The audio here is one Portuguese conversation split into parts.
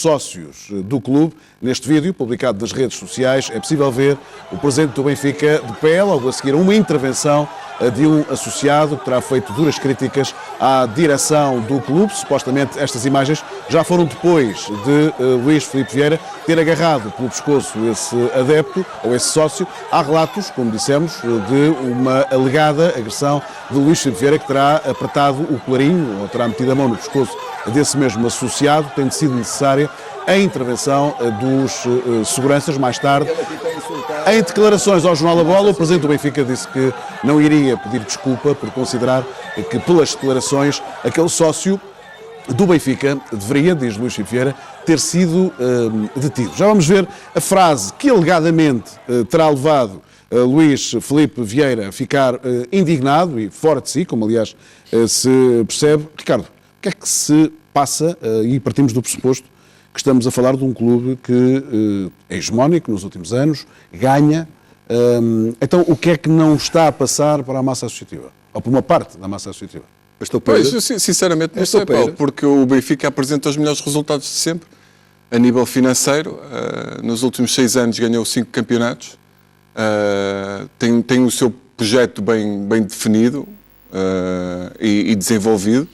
sócios do clube. Neste vídeo, publicado nas redes sociais, é possível ver o presidente do Benfica de pé, logo a seguir a uma intervenção de um associado que terá feito duras críticas à direção do clube. Supostamente estas imagens já foram depois de Luís Filipe Vieira ter agarrado pelo pescoço esse adepto ou esse sócio. Há relatos, como dissemos, de uma alegada agressão de Luís Filipe Vieira, que terá apertado o colarinho ou terá metido a mão no pescoço desse mesmo associado, tendo sido necessária a intervenção dos seguranças mais tarde. Em declarações ao Jornal A Bola, o presidente do Benfica disse que não iria pedir desculpa por considerar que, pelas declarações, aquele sócio do Benfica deveria, diz Luís Filipe Vieira, ter sido detido. Já vamos ver a frase que alegadamente terá levado Luís Filipe Vieira a ficar indignado e fora de si, como aliás se percebe. Ricardo, o que é que se passa, e partimos do pressuposto que estamos a falar de um clube que é hegemónico nos últimos anos, ganha. Então, o que é que não está a passar para a massa associativa? Ou por uma parte da massa associativa? Pois, eu, sinceramente, não sei, Paulo, porque o Benfica apresenta os melhores resultados de sempre. A nível financeiro, nos últimos 6 anos ganhou 5 campeonatos. Tem o seu projeto bem definido e desenvolvido.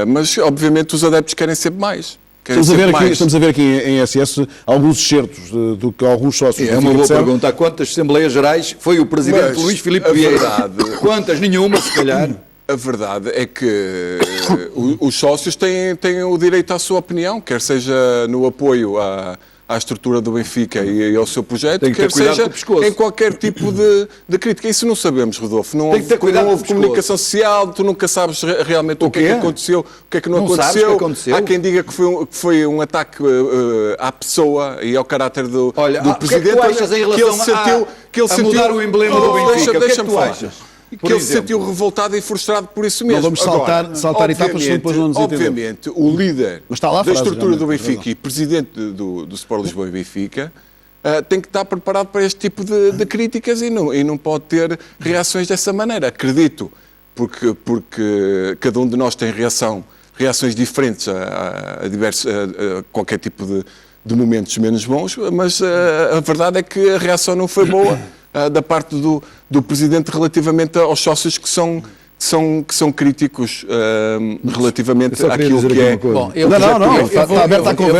Mas, obviamente, os adeptos querem sempre mais. Estamos a ver aqui em SS alguns excertos do que alguns sócios... É uma boa pergunta. Há quantas Assembleias Gerais foi o presidente Luís Filipe Vieira? Quantas? Nenhuma, se calhar. A verdade é que os sócios têm o direito à sua opinião, quer seja no apoio à estrutura do Benfica e ao seu projeto, quer seja em qualquer tipo de crítica. Isso não sabemos, Rodolfo. Não houve comunicação social, tu nunca sabes realmente o que é que aconteceu, o que é que não aconteceu. Há quem diga que foi um ataque à pessoa e ao caráter do presidente. O que é que tu achas em relação a mudar o emblema do Benfica? O que é que tu achas? Que ele se sentiu revoltado e frustrado por isso mesmo. Não vamos saltar etapas, depois não nos entendemos. Obviamente, o líder da estrutura do Benfica e presidente do Sport Lisboa e Benfica tem que estar preparado para este tipo de críticas e não pode ter reações dessa maneira. Acredito, porque cada um de nós tem reações diferentes a qualquer tipo de momentos menos bons, mas a verdade é que a reação não foi boa da parte do presidente relativamente aos sócios que são críticos relativamente àquilo que é... Bom, eu vou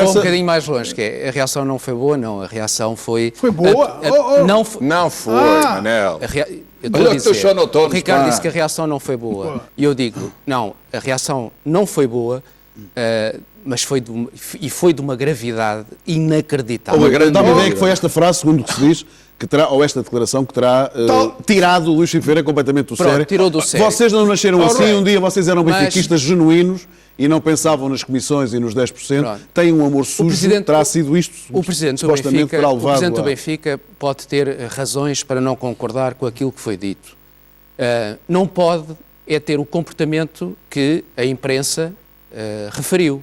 um bocadinho mais longe, que é, a reação não foi boa, não, a reação foi... Foi boa? Não foi, Manel. Eu estou a dizer, o Ricardo disse que a reação não foi boa. E eu digo, não, a reação não foi boa, mas foi de uma gravidade inacreditável. Dá-me a ideia que foi esta frase, segundo o que se diz, ou esta declaração que terá tirado o Luís Filipe Vieira completamente do sério. Tirou do sério. Vocês não nasceram assim, um dia vocês eram benfiquistas genuínos e não pensavam nas comissões e nos 10%. Têm um amor sujo, terá sido isto, o presidente do Benfica pode ter razões para não concordar com aquilo que foi dito. Não pode ter o comportamento que a imprensa referiu.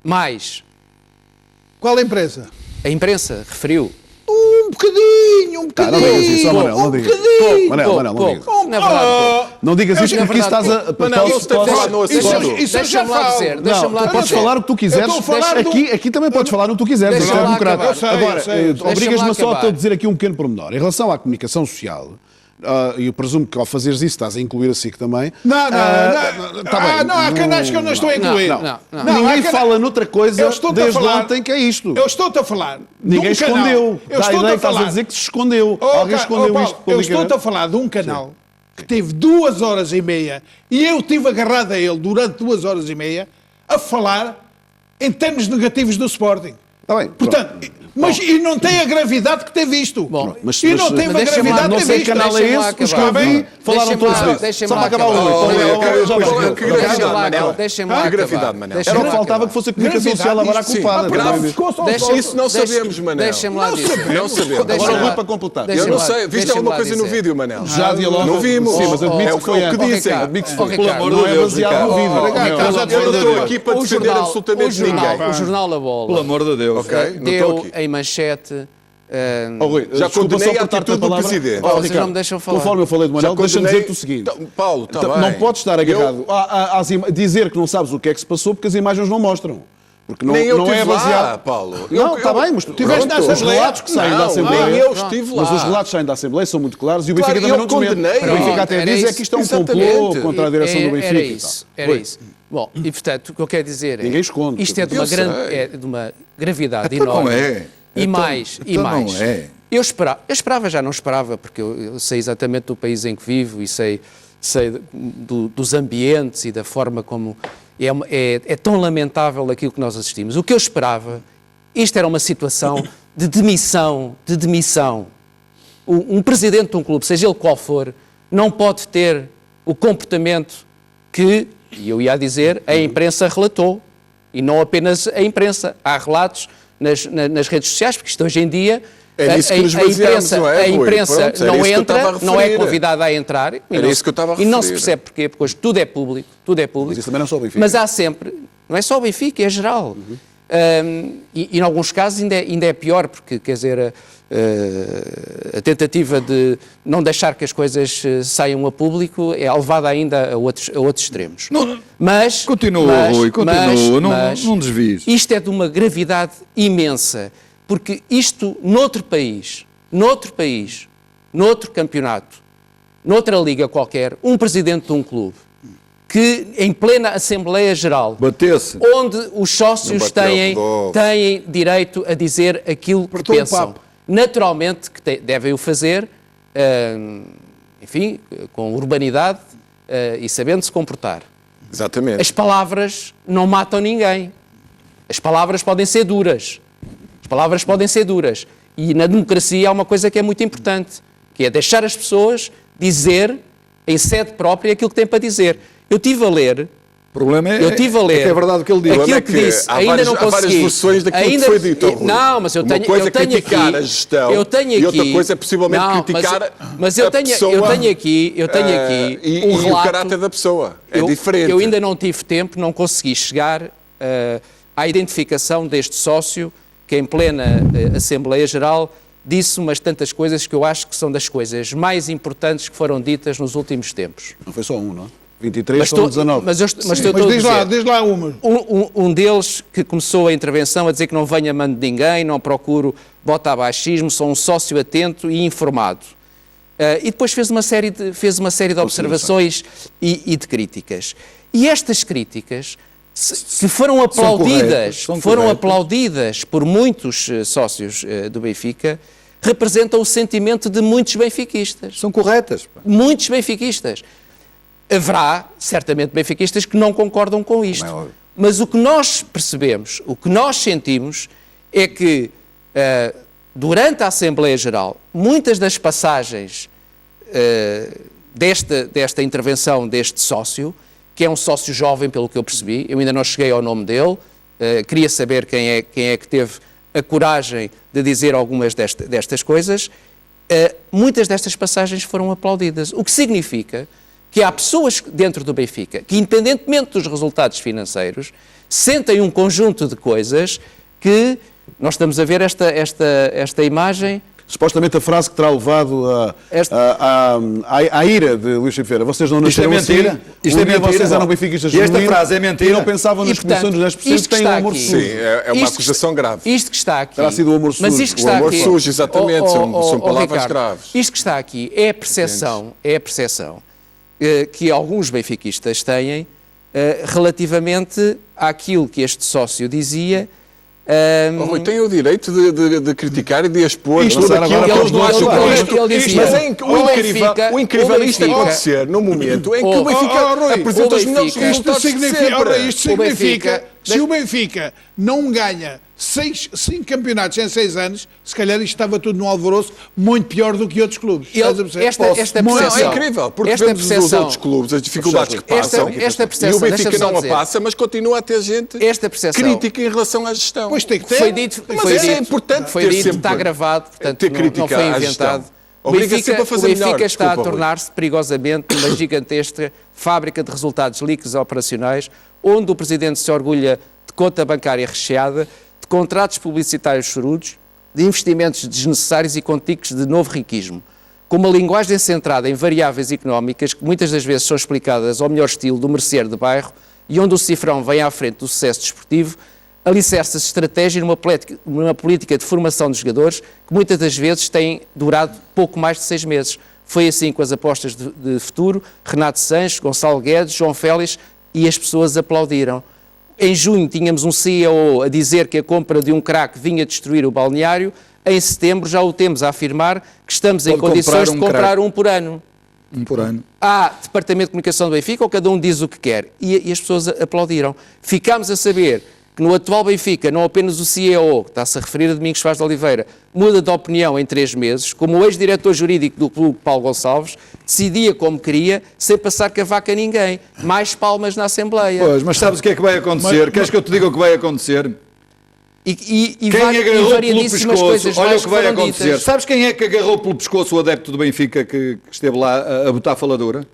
Mas... Qual a imprensa? A imprensa referiu. Um bocadinho. Não digas isso, Manel, não digas. Manel, não digas. Na verdade, não digas isso porque isso estás a... Deixa-me lá dizer. Podes falar o que tu quiseres. Aqui também podes falar o que tu quiseres. Isto é democrático. Agora, obrigas-me só a dizer aqui um pequeno pormenor. Em relação à comunicação social... eu presumo que ao fazeres isso estás a incluir a SIC também. Não, há canais que eu não estou a incluir. Ninguém fala noutra coisa desde ontem que é isto. Eu estou-te a falar. Ninguém escondeu. Dá a ideia que estás a dizer que se escondeu. Alguém escondeu isto. Eu estou-te a falar de um canal que teve 2 horas e meia e eu estive agarrado a ele durante 2 horas e meia a falar em termos negativos do Sporting. Está bem. Portanto, mas e não tem a gravidade que teve isto. Bom, mas não teve a gravidade não que sei teve que isto. canal é esse, os que eu vi falaram todos disso. Só para acabar o Que gravidade, Manel. Deixem-me lá acabar. Era o que faltava que fosse a comunicação social agora a culpada. Isso não sabemos, Manel. Deixem-me lá dizer. Não sabemos. Agora o Rui para completar. Eu não sei. Viste alguma coisa no vídeo, Manel? Já dialoga. Não vimos. Sim, mas admito que foi o que dizem. Pelo amor de Deus, baseado no vídeo. Eu não estou aqui para defender absolutamente ninguém. O Jornal A Bola. Pelo amor de Deus. Deu em manchete... Rui, já condenei a atitude do Presidente. Vocês não me deixam falar. Conforme eu falei do Manel, deixa-me dizer-te o seguinte. Paulo, está bem. Não podes estar agarrado a dizer que não sabes o que é que se passou porque as imagens não mostram. Porque não, nem eu não estive é baseado. lá, Paulo. Não, está bem, mas tiveste na os Assembleia? relatos que saem da Não, Assembleia. nem eu estive lá. Mas os relatos que saem da Assembleia são muito claros e o Claro, Benfica também eu não desmente. condenei. O Benfica até Era diz isso. que isto é um Exatamente. complô contra a direção do Benfica. Era e isso, tal. era isso. Bom, e portanto, o que eu quero dizer é... Ninguém esconde. Isto é de uma, de uma gravidade Então enorme. não é. E mais, e então mais. não é. Eu esperava, já não esperava, porque eu sei exatamente do país em que vivo e sei dos ambientes e da forma como é tão lamentável aquilo que nós assistimos. O que eu esperava, isto era uma situação de demissão. Um presidente de um clube, seja ele qual for, não pode ter o comportamento que, e eu ia dizer, a imprensa relatou. E não apenas a imprensa. Há relatos nas redes sociais, porque isto hoje em dia... É nisso que nos baseamos, não é, a Rui? imprensa Pronto, não era isso que eu estava a entra, não é referir. convidada a entrar. Era isso que eu estava a E não se referir. percebe porquê, porque hoje tudo é público. Mas isso também não é só o Benfica. Mas há sempre, não é só o Benfica, é geral. E em alguns casos ainda é pior, porque, quer dizer, a tentativa de não deixar que as coisas saiam a público é levada ainda a outros extremos. Continua, Rui, não desvies. Isto é de uma gravidade imensa, porque isto, noutro país, noutro campeonato, noutra liga qualquer, um presidente de um clube, que em plena Assembleia Geral, Batesse. onde os sócios têm direito a dizer aquilo que Apertou o pensam, papo. naturalmente que devem o fazer, enfim, com urbanidade e sabendo se comportar. Exatamente. As palavras não matam ninguém. As palavras podem ser duras. E na democracia há uma coisa que é muito importante, que é deixar as pessoas dizer em sede própria aquilo que têm para dizer. Eu estive a ler. O problema é que é verdade o que ele diz. Aquilo que disse, ainda não consegui. Há várias versões daquilo que foi dito. Rui. Não, mas eu tenho Uma coisa é criticar aqui, a gestão eu tenho aqui, e outra coisa é possivelmente criticar a pessoa. Eu tenho aqui e um relato, o caráter da pessoa. É diferente. Eu ainda não tive tempo, não consegui chegar à identificação deste sócio que em plena Assembleia Geral disse umas tantas coisas que eu acho que são das coisas mais importantes que foram ditas nos últimos tempos. Não foi só um, não? 23 foram 19. Mas diz lá uma. Um deles que começou a intervenção a dizer que não venha mando de ninguém, não procuro botar baixismo, sou um sócio atento e informado. E depois fez uma série de observações e de críticas. E estas críticas que foram aplaudidas por muitos sócios do Benfica, representam o sentimento de muitos benfiquistas. São corretas. Muitos benfiquistas. Haverá, certamente, benfiquistas que não concordam com isto. Mas o que nós percebemos, o que nós sentimos, é que, durante a Assembleia Geral, muitas das passagens desta intervenção deste sócio, que é um sócio jovem, pelo que eu percebi, eu ainda não cheguei ao nome dele, queria saber quem é que teve a coragem de dizer algumas destas coisas, muitas destas passagens foram aplaudidas, o que significa que há pessoas dentro do Benfica que, independentemente dos resultados financeiros, sentem um conjunto de coisas que nós estamos a ver esta imagem. Supostamente a frase que terá levado à ira de Luís Filipe Vieira. Vocês não nasceram mentira. assim. Isto é mentira. Vocês eram benfiquistas E esta genuínos frase é mentira. E não pensavam nas comissões dos 10% que têm o amor sujo. Sim, é uma acusação grave. Isto que está aqui... Terá sido o amor sujo. Mas isto que O está amor aqui, sujo, exatamente, são palavras Ricardo, graves. Isto que está aqui é a percepção que alguns benfiquistas têm relativamente àquilo que este sócio dizia. Rui, tem o direito de criticar e de expor. Isto agora Eles não acham que ele dizia, mas o incrível é isto acontecer no momento em que o Benfica apresenta os melhores resultados de sempre. Isto significa, se o Benfica não ganha 5 campeonatos em 6 anos, se calhar isto estava tudo no alvoroço muito pior do que outros clubes. Esta percepção, não, é incrível, porque vemos os outros clubes, as dificuldades que passam, e o Benfica não a passa, mas continua a ter gente crítica em relação à gestão. Pois tem que ter. Foi dito, é importante foi ter dito, sempre está gravado, portanto ter não crítica foi à inventado. gestão. O Benfica está a tornar-se perigosamente uma gigantesca fábrica de resultados líquidos operacionais, onde o Presidente se orgulha de conta bancária recheada, de contratos publicitários chorudos, de investimentos desnecessários e com tiques de novo riquismo, com uma linguagem centrada em variáveis económicas que muitas das vezes são explicadas ao melhor estilo do merceeiro de bairro e onde o cifrão vem à frente do sucesso desportivo, alicerça-se estratégia numa política de formação dos jogadores que muitas das vezes tem durado pouco mais de 6 meses. Foi assim com as apostas de futuro, Renato Sanches, Gonçalo Guedes, João Félix, e as pessoas aplaudiram. Em junho tínhamos um CEO a dizer que a compra de um craque vinha destruir o balneário. Em setembro já o temos a afirmar que estamos em condições de comprar um por ano. Um por ano. Há Departamento de Comunicação do Benfica, ou cada um diz o que quer. E as pessoas aplaudiram. Ficámos a saber que no atual Benfica, não apenas o CEO, que está-se a referir a Domingos Vaz de Oliveira, muda de opinião em 3 meses, como o ex-diretor jurídico do clube, Paulo Gonçalves, decidia como queria, sem passar cavaco a ninguém. Mais palmas na Assembleia. Pois, mas sabes o que é que vai acontecer? Queres que eu te diga o que vai acontecer? E quem agarrou pelo pescoço, coisas olha mais o que vai acontecer. ditas. Sabes quem é que agarrou pelo pescoço o adepto do Benfica que esteve lá a botar faladura?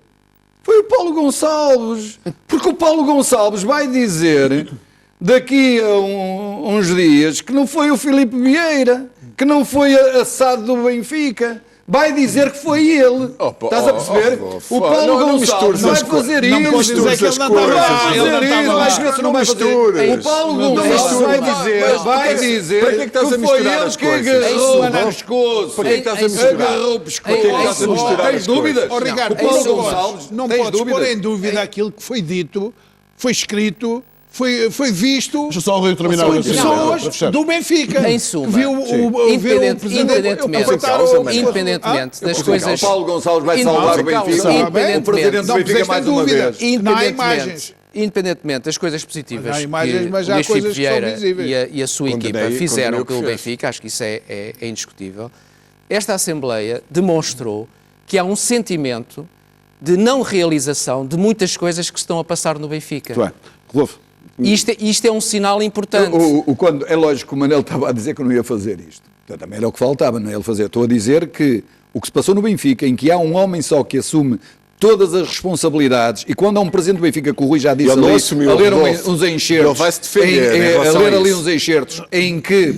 Foi o Paulo Gonçalves. Porque o Paulo Gonçalves vai dizer daqui a uns dias que não foi o Filipe Vieira, que não foi assado do Benfica. Vai dizer que foi ele. Estás a perceber? O Paulo Gonçalves vai fazer isso. Não podes dizer que ele não estava lá. Vais ver se não vai fazer. O Paulo Gonçalves vai dizer que foi ele que agarrou o pescoço. Para que estás a misturar? Agarrou o pescoço. Tens dúvidas? Oh, Ricardo, O Paulo Gonçalves, não tens podes pôr dúvidas? em dúvida aquilo que foi dito, foi escrito, foi visto. Deixa só o Rui terminar São o raciocínio, para pessoas fechar. do Benfica. Em suma, que viu o presidente independentemente das coisas... O Paulo Gonçalves vai salvar o Benfica. O presidente do Benfica mais uma vez. Não há imagens. Independentemente das coisas positivas Não há imagens, que mas o há Luís Filipe coisas que são Vieira visíveis. e a sua equipa fizeram pelo Benfica, acho que isso é indiscutível, esta Assembleia demonstrou que há um sentimento de não realização de muitas coisas que se estão a passar no Benfica. Muito bem. Rodolfo. Isto é um sinal importante. Quando, é lógico que o Manel estava a dizer que não ia fazer isto. Então, também era o que faltava, não é ele fazer. Estou a dizer que o que se passou no Benfica, em que há um homem só que assume todas as responsabilidades, e quando há um presidente do Benfica, que o Rui já disse ele ali, não assumiu, a ler Rodolfo. uns enxertos, Ele vai se defender a ler ali isso. uns enxertos, em que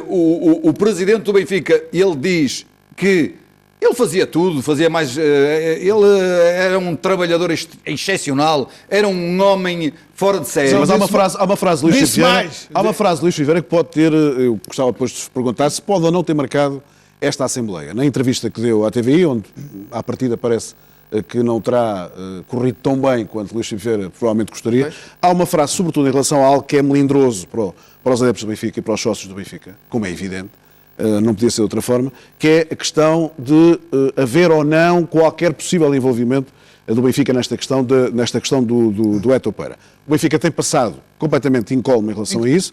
o presidente do Benfica, ele diz que ele fazia tudo, fazia mais. Ele era um trabalhador excepcional, era um homem fora de série. Mas há uma frase de Luís disse Vieira. mais. Há uma frase de Luís Vieira que pode ter. Eu gostava depois de vos perguntar se pode ou não ter marcado esta Assembleia. Na entrevista que deu à TVI, onde à partida parece que não terá corrido tão bem quanto Luís Vieira provavelmente gostaria, há uma frase, sobretudo em relação a algo que é melindroso para os adeptos do Benfica e para os sócios do Benfica, como é evidente. Não podia ser de outra forma, que é a questão de haver ou não qualquer possível envolvimento do Benfica nesta questão do Héctor Pereira. O Benfica tem passado completamente incólume em relação a isso.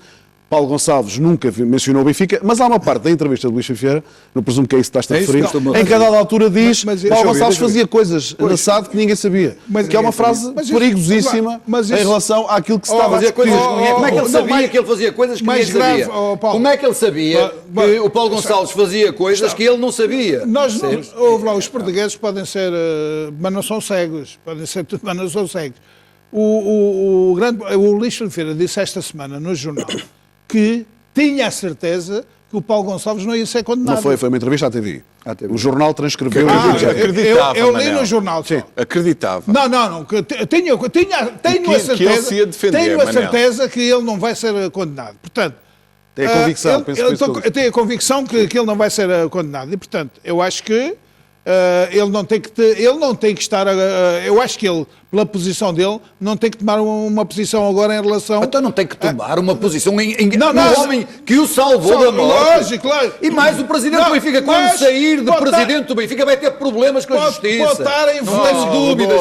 Paulo Gonçalves nunca mencionou o Benfica, mas há uma parte da entrevista de Luís Vieira, não presumo que é isso que estás a referir, em que a dada altura diz que Paulo Gonçalves fazia coisas na SAD que ninguém sabia. Que é uma frase perigosíssima em relação àquilo que se estava a discutir. Como é que ele sabia que ele fazia coisas que ninguém sabia? Como é que ele sabia que o Paulo Gonçalves fazia coisas que ele não sabia? Os portugueses podem ser, mas não são cegos. Podem ser tudo, mas não são cegos. O Luís Filipe disse esta semana no jornal que tinha a certeza que o Paulo Gonçalves não ia ser condenado. Não foi uma entrevista à TVI. O jornal transcreveu. Acreditava, eu li no jornal. Sim. Acreditava. Não. Tenho a certeza. Que ele se ia defender, tenho a certeza que ele não vai ser condenado. Portanto, tem a convicção. Eu tenho a convicção que ele não vai ser condenado. E, portanto, eu acho que ele não tem que estar. Eu acho que ele, pela posição dele, não tem que tomar uma posição agora em relação. Então não tem que tomar uma posição no não, homem que o salvou da morte. Lógico, claro. E mais o presidente do Benfica, quando sair de presidente do Benfica, vai ter problemas com a justiça. Pode estar em não tenho dúvidas.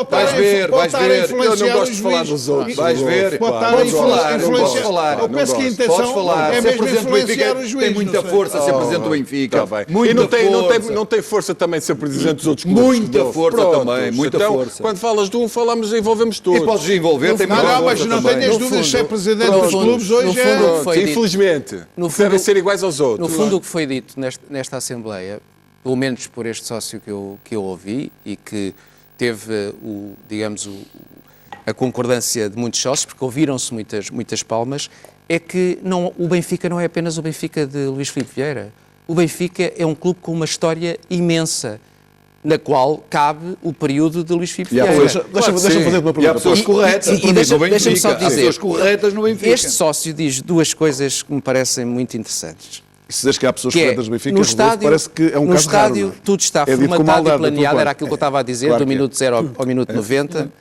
Vais ver. Eu não gosto de falar dos outros. Vais ver. Podes falar. Eu penso que a intenção é mesmo influenciar os juízes. Tem muita força ser presidente do Benfica. E não tem força também ser presidente dos outros clubes. Muita força também, muita força. Quando falas de um, falamos, envolvemos todos. E podes envolver, tem muita força. Mas não tenhas dúvidas de ser presidente dos clubes hoje infelizmente, devem ser iguais aos outros. No fundo, o que foi dito nesta Assembleia, pelo menos por este sócio que eu ouvi e que teve, a concordância de muitos sócios, porque ouviram-se muitas palmas, é que o Benfica não é apenas o Benfica de Luís Filipe Vieira. O Benfica é um clube com uma história imensa. na qual cabe o período de Luís Filipe Vieira. Deixa-me fazer uma pergunta. E há pessoas corretas. Deixa-me só dizer, há pessoas corretas no Benfica. este sócio diz duas coisas que me parecem muito interessantes. E se diz que há pessoas Que corretas do Benfica, no Rodolfo, estádio, parece que é um no caso raro, estádio não é? tudo está É dito com formatado maldade e da tua planeado, parte. era aquilo que eu estava a dizer, Claro do que é. minuto 0 ao minuto 90,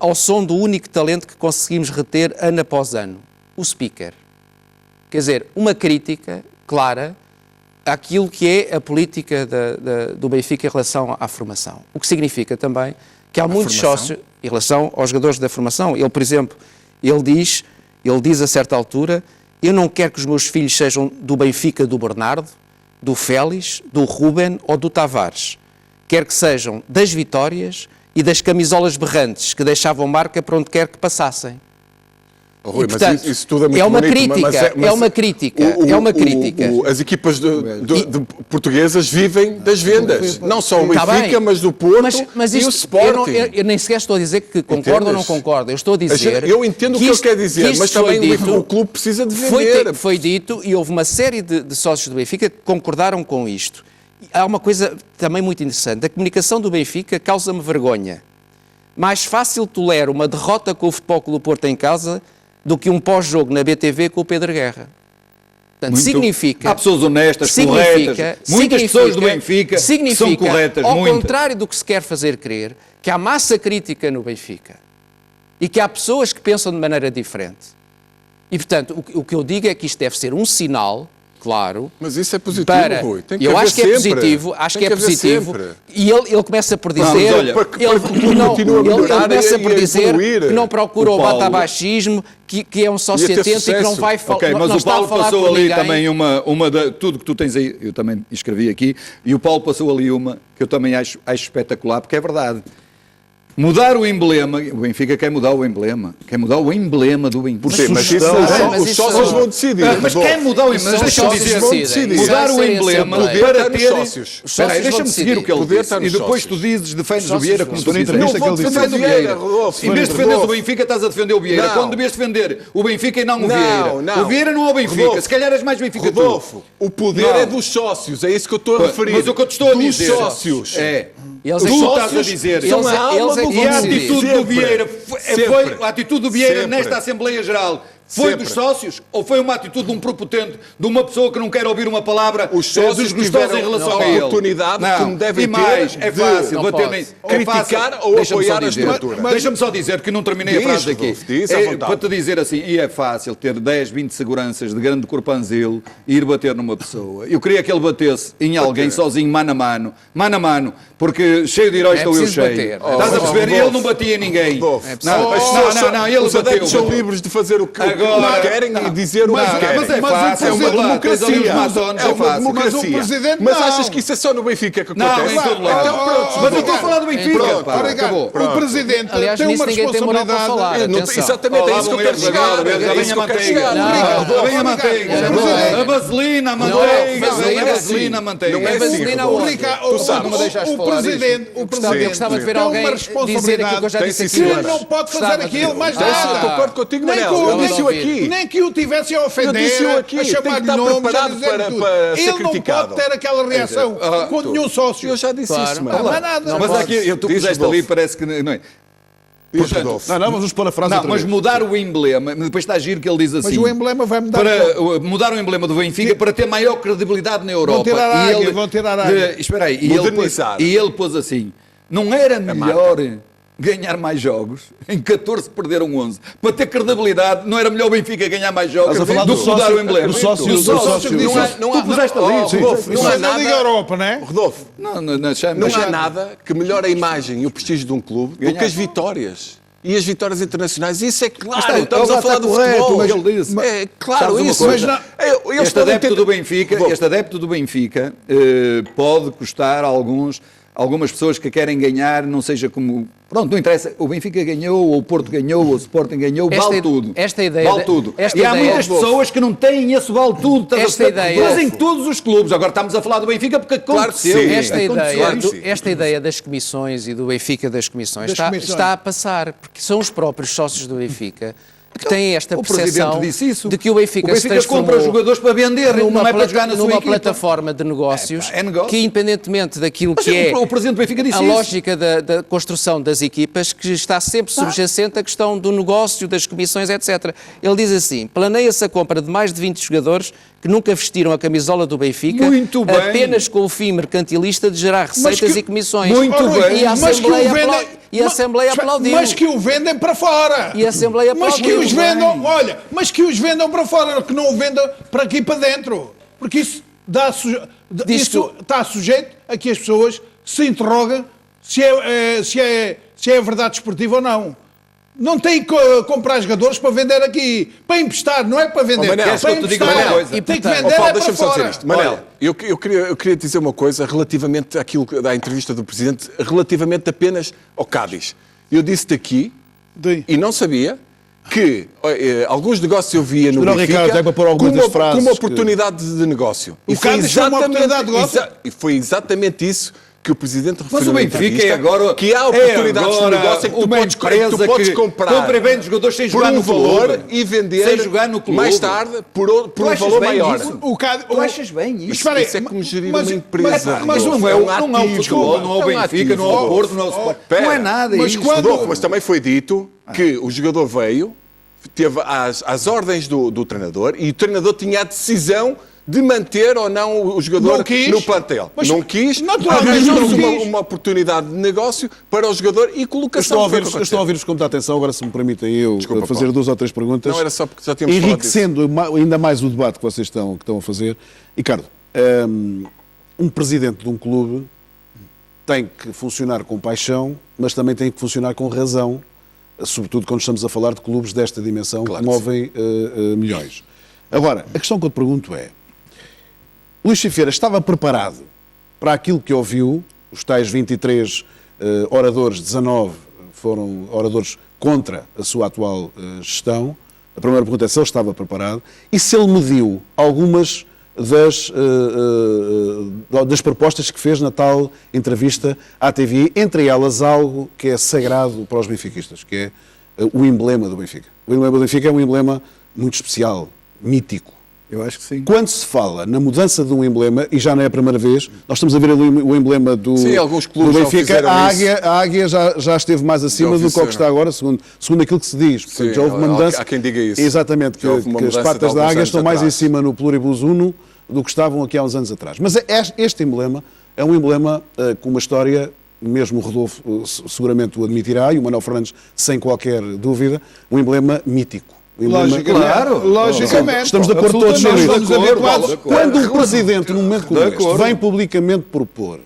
ao som do único talento que conseguimos reter ano após ano, o speaker. Quer dizer, uma crítica clara àquilo que é a política do Benfica em relação à formação. O que significa também que há muitos sócios em relação aos jogadores da formação. Ele, por exemplo, ele diz a certa altura: eu não quero que os meus filhos sejam do Benfica do Bernardo, do Félix, do Ruben ou do Tavares. Quero que sejam das vitórias e das camisolas berrantes que deixavam marca para onde quer que passassem. Rui, E, portanto, mas isso tudo é muito é uma bonito, crítica, é uma crítica, é uma crítica. As equipas portuguesas vivem das vendas. Não só o Tá Benfica, bem. mas do Porto Mas e o isto, Sporting. eu nem sequer estou a dizer que concordo ou não Entendes? concordo. Eu estou a dizer... Eu entendo o que ele isto- quer dizer, isto mas foi também dito- o clube precisa de vender. Foi dito, e houve uma série de sócios do Benfica que concordaram com isto. Há uma coisa também muito interessante. A comunicação do Benfica causa-me vergonha. Mais fácil tolero uma derrota com o Futebol Clube do Porto em casa do que um pós-jogo na BTV com o Pedro Guerra. Portanto, significa... Há pessoas honestas, corretas. Muitas pessoas do Benfica que são corretas. Ao muitas. contrário do que se quer fazer crer, que há massa crítica no Benfica e que há pessoas que pensam de maneira diferente. E, portanto, o que eu digo é que isto deve ser um sinal, claro, Mas isso é positivo, para... Rui. Tem que eu haver acho que é sempre. positivo, Tem que haver sempre. E ele começa por dizer, mas olha, para que o clube continue a ele melhorar começa e por a dizer evoluir. que não procura O o Paulo- batabaxismo, que é um sócio ter atento e que não sucesso. vai falar, Ok, mas não o está a Paulo falar passou por ali ninguém. também tudo que tu tens aí, eu também escrevi aqui, e o Paulo passou ali uma que eu também acho espetacular, porque é verdade. Mudar o emblema, o Benfica quer mudar o emblema do Benfica. Por quê? Mas sugestão, isso mas os isso- sócios vão decidir. Mas quer mudar o emblema, São mas deixa-me sócios dizer, que decidem. mudar o Serem emblema assembleia. para Poder ter... está nos sócios. Os Espera aí, sócios deixa-me vão seguir o que ele decidir. disse. Poder está E nos depois tu sócios. dizes, defendes o Sócios Vieira vão como tu decidir. dizes. Entrevista Não que ele defendes disse. o Vieira. Rodolfo, Em vez de defenderes o Rodolfo. Benfica, estás a defender o Vieira. Não. Quando devias defender o Benfica e não o Não, Vieira. não. O Vieira não é o Benfica. Rodolfo. Se calhar és mais Benfica tu. Rodolfo, o poder Não. é dos sócios, é isso que eu estou a referir. Mas o que eu te estou a dos dizer... sócios. É. Eles Tu é que- estás a sócios dizer... são Eles a é- alma eles é do que E a decidir. atitude do Sempre. Vieira, Sempre. a atitude do Vieira Sempre. nesta Assembleia Geral foi Sempre. dos sócios ou foi uma atitude de um propotente, de uma pessoa que não quer ouvir uma palavra Os sócios dos gostosos tiveram em relação a a ele? oportunidade, Não. como devem E mais, ter, é de- fácil, Não bater pode. nem- Criticar fácil. ou Deixa-me só apoiar a dizer. estrutura. Deixa-me só dizer que não terminei a Diz, frase aqui. Rodolfo, diz à vontade. Para te dizer assim, e é fácil ter 10, 20 seguranças de grande corpanzil e ir bater numa pessoa. Eu queria que ele batesse em alguém sozinho, mano a mano, porque cheio de heróis É estou eu preciso cheio. bater. Estás a perceber? Rodolfo. Ele não batia em ninguém. Rodolfo. Não, ele Os bateu. adeptos são livres de fazer o que Agora- querem e dizer o Mas que querem. é Mas o fácil, É uma presidente- lá, tens ali os democracia. maçons, É uma fácil. democracia. Mas o presidente Mas não. achas que isso é só no Benfica que Não, acontece? em todo lado. Então pronto. Mas eu estou a falar do Benfica, Pronto, pá. Obrigado. Acabou. O presidente Aliás, tem nisso uma ninguém tem moral para responsabilidade. falar. Eu não- Atenção. Exatamente, é isso que eu quero chegar. Já É vem isso a que eu quero manteiga. chegar. Não, vem a manteiga. Presidente. A vaselina, a Não, manteiga. vaselina A é vaselina, a manteiga. Não é É assim, vaselina Rodolfo. aonde? Tu sabes. O presidente Eu gostava de ver tem alguém uma dizer aquilo que eu responsabilidade já Tem disse sim, aqui. que senhora. não pode fazer Gostava de aquilo, ver. mais Eu nada. concordo contigo, Nem Manel. que o- Eu disse-o nem- aqui. Nem que o tivessem a ofender, disse-o aqui, a tem que chamar-lhe estar nomes, a preparado dizer para tudo. ser Ele não criticado. pode ter aquela reação com nenhum sócio. Eu já disse Claro. isso, Não mano. há nada. Mas aqui, tu Diz, puseste Rodolfo. ali, parece que não é. Diz, Rodolfo. Não, vamos pôr a frase Não, outra mas vez. mudar o emblema, depois está a giro que ele diz assim. Mas o emblema vai mudar. Para mudar o emblema do Benfica para ter maior credibilidade na Europa. tirar a E águia, ele- vão tirar a águia. Espera aí, Modernizar. e ele pôs assim: não era melhor ganhar mais jogos? Em 14 perderam 11. Para ter credibilidade, não era melhor o Benfica ganhar mais jogos Estás a falar do do que mudar sócio- o emblema? do sócio- E o do sócio- disse, não há- tu puseste não- ali. oh, Rodolfo, Isso não há é na Liga nada. Europa, não é? Rodolfo, Não não há nada que melhore a imagem e o prestígio de um clube do que as vitórias. E as vitórias internacionais, isso é claro, está, estamos a está falar do correto, futebol. mas ele disse. É claro Sabes uma isso. coisa? Eles Este podem adepto ter- do Benfica, Rodolfo, este adepto do Benfica pode custar algumas pessoas que querem ganhar, não seja como... Pronto, não interessa, o Benfica ganhou, ou o Porto ganhou, ou o Sporting ganhou, vale tudo. esta ideia vale de- tudo. esta E há ideia- muitas pessoas que não têm esse vale tudo. estás a Esta perceber? ideia- Mas em todos os clubes. Agora estamos a falar do Benfica porque Claro que aconteceu. sim. Esta ideia das comissões e do Benfica das comissões, Das comissões. está a passar, porque são os próprios sócios do Benfica que têm esta o percepção Presidente disse isso. de que o Benfica se transformou compra jogadores para vender, não é para jogar na sua equipa. plataforma de negócios, é negócio. que independentemente daquilo Mas que é o Presidente do Benfica disse a isso. lógica da construção das equipas, que está sempre subjacente à questão do negócio, das comissões, etc. Ele diz assim, planeia-se a compra de mais de 20 jogadores que nunca vestiram a camisola do Benfica, Muito bem. apenas com o fim mercantilista de gerar receitas e comissões. Muito bem. E a Assembleia aplaudiu. Mas que o vendem para fora. E a Assembleia aplaudiu. Mas que os vendam, olha, mas que os vendam para fora, que não o vendam para aqui para dentro. Porque isso está sujeito a que as pessoas se interroguem se é verdade desportiva ou não. Não tem que comprar jogadores para vender aqui, para emprestar, não é para vender. Manel, para emprestar. E Tem que portanto, vender Paulo, é para deixa-me só dizer fora. isto. Manel, eu queria dizer uma coisa relativamente àquilo da entrevista do Presidente, relativamente apenas ao Cádiz. Eu disse-te aqui, e não sabia, que alguns negócios eu via no Benfica Ricardo, para pôr algumas das frases como uma oportunidade de negócio. O Cádiz foi uma oportunidade de negócio? E foi exatamente isso que o Presidente referiu. Mas o na Benfica entrevista, é agora que há oportunidades de negócio em que tu podes comprar compra bem jogadores sem por jogar um no valor clube. e vender Sem jogar no clube. mais tarde por um achas valor bem maior. isso? Tu achas bem isso? Espera aí, Isso é como gerir mas- uma empresa. Mas não é o futebol, não é o Benfica, não é o Porto, não é o Sport. Não é nada Mas isso. quando- Rodolfo, mas também foi dito que o jogador veio, teve as ordens do treinador e o treinador tinha a decisão de manter ou não o jogador Não quis. no plantel. Mas não quis, naturalmente arranjou não quis. uma oportunidade de negócio para o jogador e Eu colocação. estou a ouvir-vos com muita atenção, agora se me permitem eu Desculpa, fazer Paulo. 2 ou 3 perguntas. Não era só porque já tínhamos falado disso. Enriquecendo ainda mais o debate que vocês estão a fazer. Ricardo, um presidente de um clube tem que funcionar com paixão, mas também tem que funcionar com razão, sobretudo quando estamos a falar de clubes desta dimensão, Claro que que movem milhões. Agora, a questão que eu te pergunto é, Luís Fifeira estava preparado para aquilo que ouviu, os tais 23 oradores, 19 foram oradores contra a sua atual gestão. A primeira pergunta é se ele estava preparado e se ele mediu algumas das propostas que fez na tal entrevista à TV, entre elas algo que é sagrado para os benfiquistas, que é o emblema do Benfica. O emblema do Benfica é um emblema muito especial, mítico. Eu acho que sim. Quando se fala na mudança de um emblema, e já não é a primeira vez, nós estamos a ver ali o emblema do, Sim, alguns do clubes já Benfica, fizeram a Águia já esteve mais acima do que o que está agora, segundo aquilo que se diz. Portanto, Sim, já houve uma mudança. há quem diga isso. Exatamente, que Já houve uma as mudança patas de da alguns Águia anos estão mais atrás. em cima no Pluribus Uno do que estavam aqui há uns anos atrás. Mas este emblema é um emblema com uma história, mesmo o Rodolfo seguramente o admitirá, e o Manuel Fernandes sem qualquer dúvida, um emblema mítico. Logicamente. Estamos de acordo todos sobre isso. Estamos habituados. Quando um presidente, num momento como este, vem publicamente propor,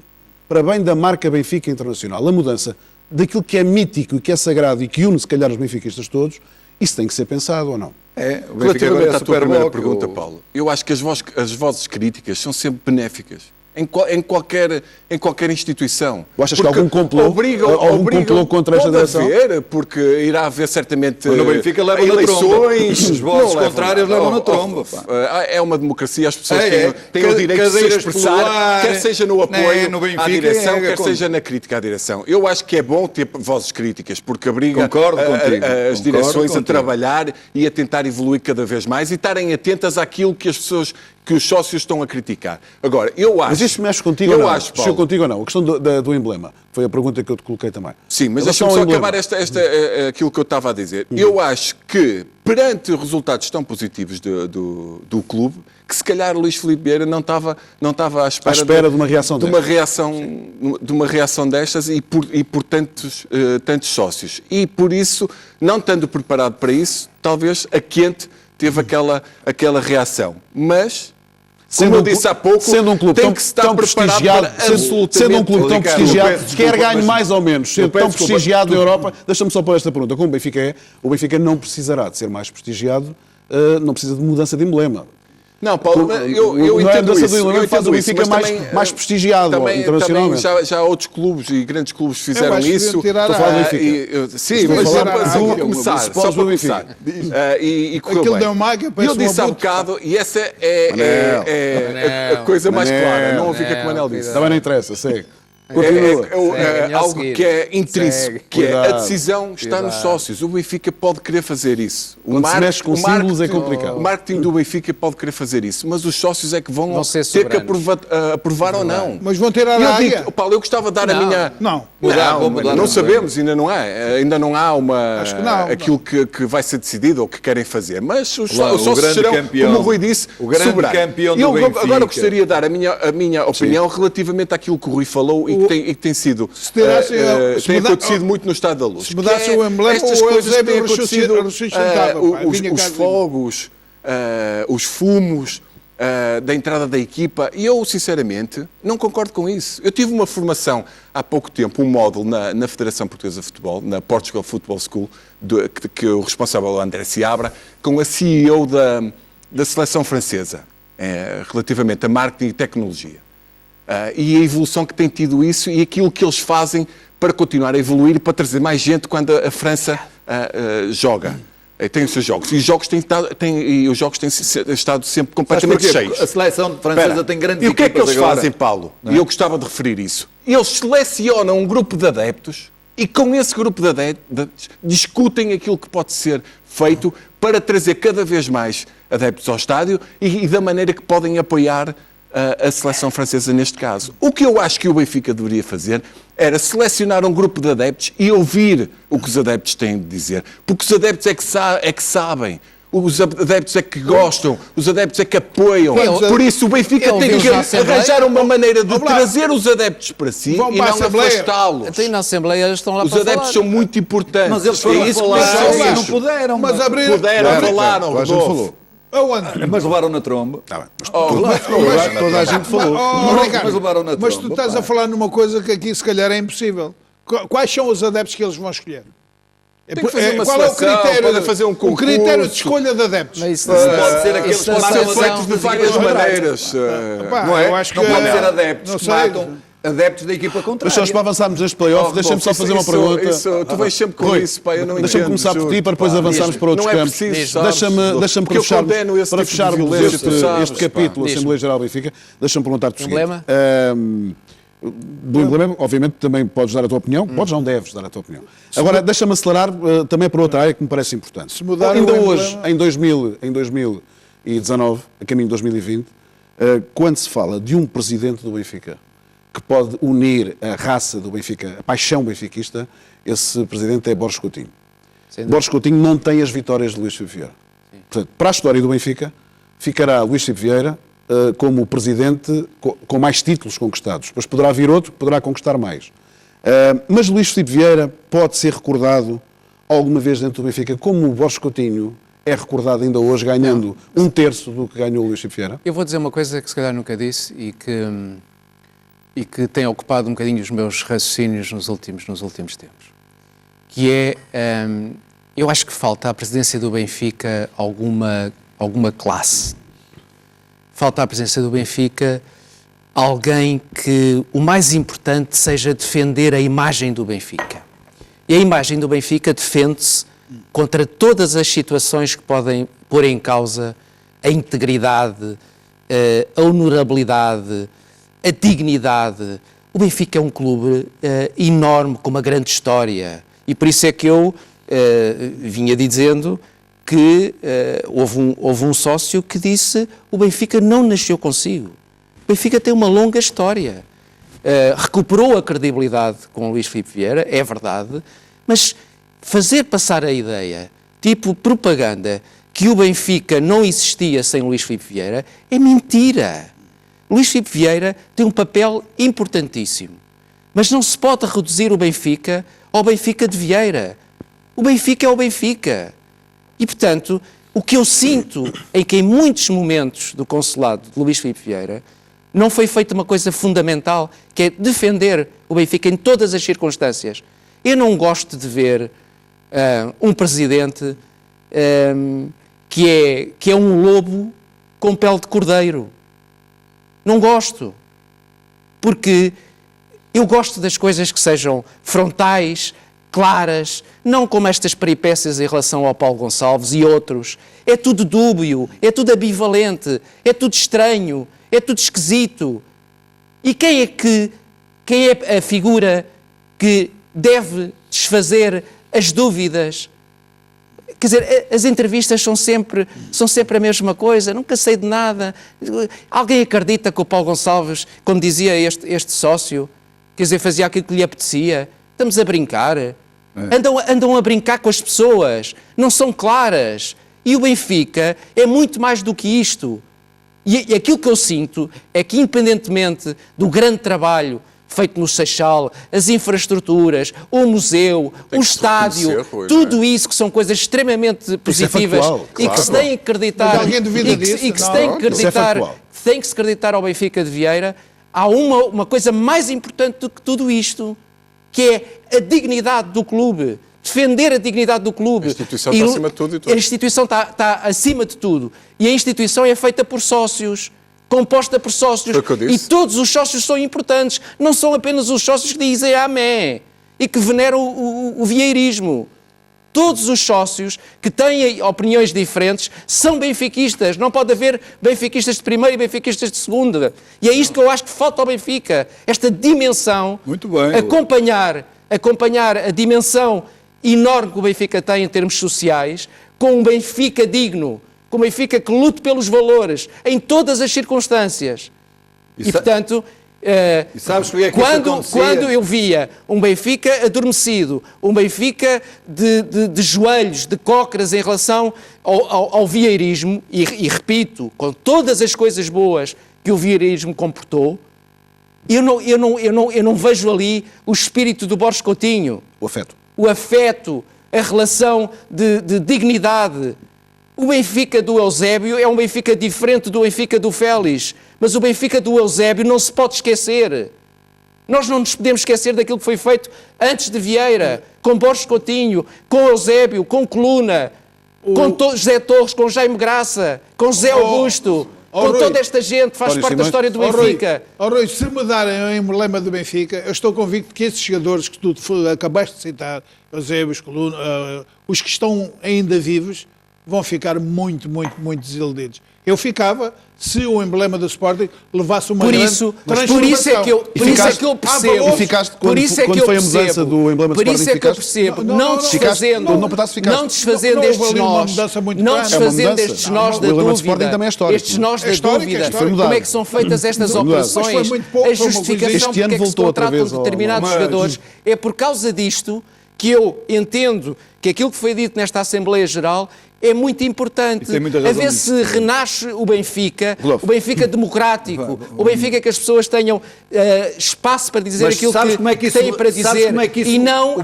para bem da marca Benfica Internacional, a mudança daquilo que é mítico e que é sagrado e que une, se calhar, os benfiquistas todos, isso tem que ser pensado ou não? O Benfica Relativamente agora é à tua primeira Superboc, pergunta, Paulo, eu acho que as vozes críticas são sempre benéficas. Em qualquer instituição. Ou achas que Porque algum complô contra esta pode direção? haver, porque irá haver certamente Mas no Benfica levam na eleições. tromba. As vozes Não contrárias levam na tromba, pá. É uma democracia, as pessoas É. têm o direito de se Cadeiras expressar, polar, quer seja no apoio no Benfica, à direção, é quer como- seja na crítica à direção. Eu acho que é bom ter vozes críticas, porque obriga Concordo contigo, as concordo direções a contigo. trabalhar e a tentar evoluir cada vez mais e estarem atentas àquilo que as pessoas, que os sócios estão a criticar. Agora, eu acho... Mas isso mexe contigo eu ou não? acho, Paulo, Mexeu contigo ou não? A questão do emblema. Foi a pergunta que eu te coloquei também. Sim, mas Em deixa-me relação só ao emblema. acabar aquilo que eu estava a dizer. Eu acho que, perante resultados tão positivos do clube, que se calhar o Luís Filipe Vieira não estava à espera de uma reação de uma reação destas e por tantos sócios. E por isso, não estando preparado para isso, talvez a quente teve aquela reação. Mas... Como eu disse há pouco, sendo um clube tem que estar tão preparado prestigiado, para absolutamente... sendo um clube tão Ricardo, prestigiado, eu peço quer desculpa, ganhe mas- mais ou menos, sendo peço tão desculpa, prestigiado na Europa, deixa-me só pôr esta pergunta, como o Benfica é, o Benfica não precisará de ser mais prestigiado, não precisa de mudança de emblema. Não, Paulo, eu Não é a entendo mudança isso. do emblema Eu que faz o entendo isso, Benfica mas mais prestigiado internacionalmente. Também já outros clubes e grandes clubes fizeram acho que isso. deviam tirar Estou a falar do a- Benfica. Sim, Estou a mas falar só para do começar. Benfica. Só para começar. E correu Aquilo bem. deu maga, E parece eu disse um há abutre. bocado, e essa é a coisa mais Manel. clara. Não ouvi o que é que o Manel disse. Também não interessa, segue. É algo que é intrínseco, que é a decisão está nos sócios. O Benfica pode querer fazer isso. Quando se mexe com símbolos é complicado. O marketing do Benfica pode querer fazer isso, mas os sócios é que vão ter que aprovar ou não. Mas vão ter a área. Paulo, eu gostava de dar a minha... Não sabemos, ainda não é. Ainda não há aquilo que vai ser decidido ou que querem fazer. Mas os sócios serão, como o Rui disse, o grande campeão do Benfica. Agora gostaria de dar a minha opinião relativamente àquilo que o Rui falou e que tem sido tem acontecido muito no Estado da Luz. Se mudasse o emblema, estas o coisas que têm acontecido, os fogos, os fumos da entrada da equipa, e eu sinceramente não concordo com isso. Eu tive uma formação há pouco tempo, um módulo na Federação Portuguesa de Futebol, na Portugal Football School, que o responsável é o André Seabra, com a CEO da seleção francesa, relativamente a marketing e tecnologia. E a evolução que tem tido isso e aquilo que eles fazem para continuar a evoluir e para trazer mais gente quando a França joga. Tem os seus jogos. E os jogos têm estado sempre completamente cheios. A seleção francesa tem grandes equipas. E o que é que eles agora fazem, Paulo? E eu gostava de referir isso. Eles selecionam um grupo de adeptos e com esse grupo de adeptos discutem aquilo que pode ser feito para trazer cada vez mais adeptos ao estádio e da maneira que podem apoiar a seleção francesa neste caso. O que eu acho que o Benfica deveria fazer era selecionar um grupo de adeptos e ouvir o que os adeptos têm de dizer. Porque os adeptos é que sabem, os adeptos é que gostam, os adeptos é que apoiam. Por isso o Benfica tem que arranjar uma maneira de trazer os adeptos para si e não afastá-los. Até na Assembleia eles estão lá os para adeptos falar. São muito importantes. Mas eles foram falar, não puderam. Mas falaram. Mas levaram na tromba. Toda a gente falou. Mas levaram na tromba. Mas tu estás a falar numa coisa que aqui se calhar é impossível. Quais são os adeptos que eles vão escolher? Tem que fazer uma qual é o seleção, critério, pode fazer um concurso. o critério de escolha de adeptos? Mas isso Pode ser aqueles que Pode ser matam feito de várias maneiras. Não é? Eu acho Não que pode ser adeptos não que sei. matam adeptos da equipa Mas contrária. para avançarmos neste playoff, deixa-me só fazer uma pergunta. Tu vais sempre com Rui, isso, pá, eu não entendo. Deixa-me começar por ti para depois avançarmos para outros não é campos. preciso, sabes? Deixa-me Porque eu condeno esse para tipo de fecharmos violência, tu sabes, este capítulo da Assembleia Geral do Benfica, deixa-me perguntar-te o seguinte. Emblema? Do emblema, obviamente, também podes dar a tua opinião. Podes, não deves dar a tua opinião. Agora, deixa-me acelerar também para outra área que me parece importante. Se mudar Ainda o hoje, emblema- em 2019, a caminho de 2020, quando se fala de um presidente do Benfica que pode unir a raça do Benfica, a paixão benfiquista, esse presidente é Borges Coutinho. Borges Coutinho não tem as vitórias de Luís Filipe Vieira. Portanto, para a história do Benfica, ficará Luís Filipe Vieira como o presidente com mais títulos conquistados. Depois poderá vir outro que poderá conquistar mais. Mas Luís Filipe Vieira pode ser recordado alguma vez dentro do Benfica como o Borges Coutinho é recordado ainda hoje, ganhando um terço do que ganhou o Luís Filipe Vieira? Eu vou dizer uma coisa que se calhar nunca disse e que tem ocupado um bocadinho os meus raciocínios nos últimos tempos, que é, eu acho que falta à presidência do Benfica alguma classe. Falta à presidência do Benfica alguém que o mais importante seja defender a imagem do Benfica. E a imagem do Benfica defende-se contra todas as situações que podem pôr em causa a integridade, a honorabilidade, a dignidade. O Benfica é um clube enorme, com uma grande história. E por isso é que eu vinha dizendo que houve um sócio que disse o Benfica não nasceu consigo. O Benfica tem uma longa história. Recuperou a credibilidade com o Luís Filipe Vieira, é verdade, mas fazer passar a ideia, tipo propaganda, que o Benfica não existia sem Luís Filipe Vieira, é mentira. Luís Filipe Vieira tem um papel importantíssimo, mas não se pode reduzir o Benfica ao Benfica de Vieira. O Benfica é o Benfica. E, portanto, o que eu sinto é que em muitos momentos do consulado de Luís Filipe Vieira não foi feita uma coisa fundamental, que é defender o Benfica em todas as circunstâncias. Eu não gosto de ver um presidente que é um lobo com pele de cordeiro. Não gosto. Porque eu gosto das coisas que sejam frontais, claras, não como estas peripécias em relação ao Paulo Gonçalves e outros. É tudo dúbio, é tudo ambivalente, é tudo estranho, é tudo esquisito. E quem é que Quem é a figura que deve desfazer as dúvidas? Quer dizer, as entrevistas são sempre a mesma coisa, nunca sei de nada. Alguém acredita que o Paulo Gonçalves, como dizia este sócio, quer dizer, fazia aquilo que lhe apetecia? Estamos a brincar. Andam a brincar com as pessoas, não são claras. E o Benfica é muito mais do que isto. E aquilo que eu sinto é que, independentemente do grande trabalho feito no Seixal, as infraestruturas, o museu, o estádio, tudo isso que são coisas extremamente positivas e que se têm que acreditar tem que se acreditar ao Benfica de Vieira, há uma coisa mais importante do que tudo isto, que é a dignidade do clube. Defender a dignidade do clube. A instituição está acima de tudo e tudo. A instituição está acima de tudo. E a instituição é feita por sócios, composta por sócios. E todos os sócios são importantes. Não são apenas os sócios que dizem amém e que veneram o vieirismo. Todos os sócios que têm opiniões diferentes são benfiquistas. Não pode haver benfiquistas de primeira e benfiquistas de segunda. E é isto que eu acho que falta ao Benfica. Esta dimensão. Muito bem. Acompanhar a dimensão enorme que o Benfica tem em termos sociais, com um Benfica digno, com um Benfica que lute pelos valores, em todas as circunstâncias. E portanto, quando eu via um Benfica adormecido, um Benfica de joelhos, de cócoras em relação ao vieirismo, e repito, com todas as coisas boas que o vieirismo comportou, eu não vejo ali o espírito do Borges Coutinho. O afeto, a relação de dignidade. O Benfica do Eusébio é um Benfica diferente do Benfica do Félix, mas o Benfica do Eusébio não se pode esquecer. Nós não nos podemos esquecer daquilo que foi feito antes de Vieira, com Borges Coutinho, com Eusébio, com Coluna, com José Torres, com Jaime Graça, com José Augusto, com toda esta gente que faz parte da história do Benfica. Rui, se me darem o emblema do Benfica, eu estou convicto que esses jogadores que tu acabaste de citar, Eusébio, Coluna, os que estão ainda vivos, vão ficar muito, muito, muito desiludidos. Eu ficava se o emblema do Sporting levasse uma grande transformação. Por isso é que eu percebo. E ficaste quando foi a mudança do emblema do Sporting? Por isso é que eu percebo. Não desfazendo estes nós da dúvida. Estes nós da dúvida. Como é que são feitas estas operações? A justificação porque é que se contratam determinados jogadores. É por causa disto que eu entendo que aquilo que foi dito nesta Assembleia Geral é muito importante. A ver se renasce o Benfica democrático, o Benfica que as pessoas tenham espaço para dizer aquilo que têm para dizer e não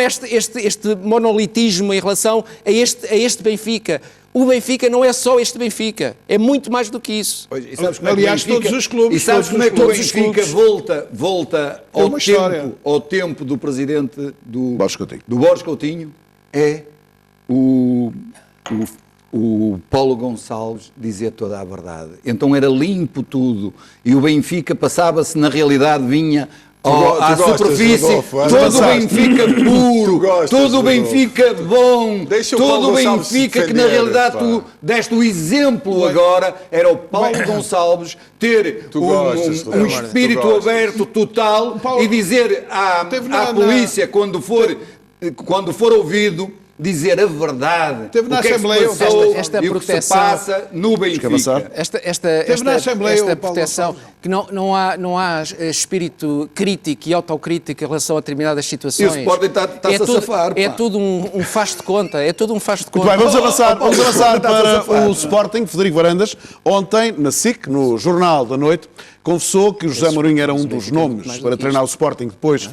este monolitismo em relação a este Benfica. O Benfica não é só este Benfica, é muito mais do que isso. Aliás, todos os clubes. E sabes como é que o Benfica volta ao tempo do presidente do Borges Coutinho? É o Paulo Gonçalves dizer toda a verdade. Então era limpo tudo. E o Benfica passava-se, na realidade, vinha à superfície, todo o Benfica puro, todo o Benfica bom, todo o Benfica que na realidade tu deste o exemplo agora, era o Paulo Gonçalves ter um espírito aberto total e dizer à polícia quando for ouvido, dizer a verdade, teve na Assembleia, o que se passa no Benfica. Esta proteção, que não há espírito crítico e autocrítico em relação a determinadas situações. E o Sporting está-se a safar. É tudo um faz de conta. Muito bem, vamos avançar para o Sporting. Frederico Varandas, ontem, na SIC, no Jornal da Noite, confessou que o José Mourinho era um dos nomes para treinar o Sporting depois